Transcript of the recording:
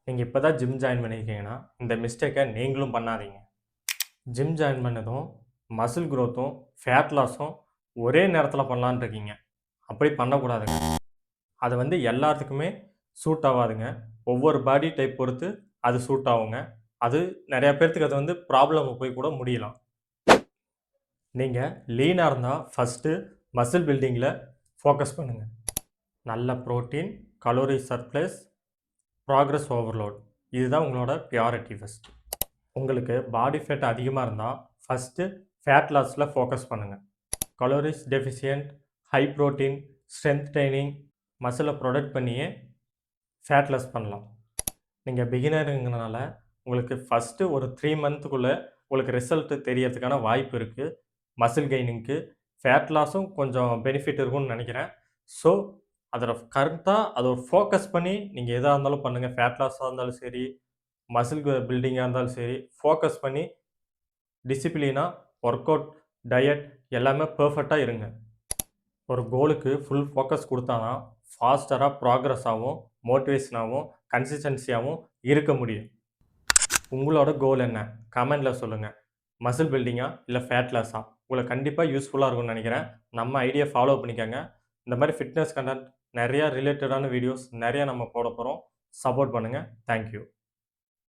நீங்க இப்ப தான் ஜிம் ஜாயின் பண்ணியிருக்கீங்கன்னா, இந்த மிஸ்டேக்க நீங்களும் பண்ணாதீங்க. ஜிம் ஜாயின் பண்ணதும், மசில் குரோத்தும், ஃபேட் லாஸும் ஒரே நேரத்தில பண்ணலான்னு இருக்கீங்க. அப்படி பண்ணக்கூடாதுங்க. அது எல்லாத்துக்குமே சூட் ஆவாதுங்க. ஒவ்வொரு பாடி டைப் பொறுத்து அது சூட் ஆகுங்க. அது நெறைய பேத்துக்கு அது ப்ராப்ளம் போய் கூட முடியலாம். நீங்க லீனா இருந்தா ஃபர்ஸ்ட்டு மசில் பில்டிங்கில ஃபோக்கஸ் பண்ணுங்க. நல்ல protein, calorie surplus, progress overload. இதுதான் உங்களோட பிரையாரிட்டி ஃபர்ஸ்ட். உங்களுக்கு பாடி ஃபேட் அதிகமா இருந்தா, ஃபர்ஸ்ட்டு ஃபேட் லாஸ்ல ஃபோக்கஸ் பண்ணுங்க. Calories deficient, high protein, strength training, மசில புரொடக்ட் பண்ணியே ஃபேட் லாஸ் பண்ணலாம். நீங்க பிகினர்ங்கிறனால உங்களுக்கு ஃபர்ஸ்ட்டு ஒரு 3 மந்த்துக்குள்ள உங்களுக்கு ரிசல்ட் தெரியறதுக்கான வாய்ப்பு இருக்கு. மசில் கெய்னிங்க்கு, ஃபேட் லாஸும் கொஞ்சம் பெனிஃபிட் இருக்கும்னு நெனைக்கிறேன். ஸோ, அதில கரெக்ட்டா அத ஒரு ஃபோக்கஸ் பண்ணி நீங்க எதா இருந்தாலும் பண்ணுங்க. ஃபேட் லாஸா இருந்தாலும் சரி, மசில் பில்டிங்கா இருந்தாலும் சரி, ஃபோக்கஸ் பண்ணி டிசிப்ளினா ஒர்க் அவுட், டயட் எல்லாமே பெர்ஃபெக்ட்டா இருங்க. ஒரு கோலுக்கு ஃபுல் ஃபோக்கஸ் குடுத்தா தான் ஃபாஸ்டரா ப்ராக்ரஸ் ஆவும், மோட்டிவேஷனாவும், கன்சிஸ்டன்ஸியாவும் இருக்க முடியும். உங்களோட கோல் என்ன? கமெண்ட்ல சொல்லுங்க. மசில் பில்டிங்கா? இல்ல ஃபேட் லாஸா? உங்களுக்கு கண்டிப்பா யூஸ்ஃபுல்லா இருக்கும்னு நெனைக்கிறேன். நம்ம ஐடியா ஃபாலோ பண்ணிக்கங்க. இந்த மாரி ஃபிட்னஸ் கன்டென்ட் நெறைய ரிலேட்டடான வீடியோஸ் நெறைய நம்ம போடப்போறோம். சப்போர்ட் பண்ணுங்க. Thank you.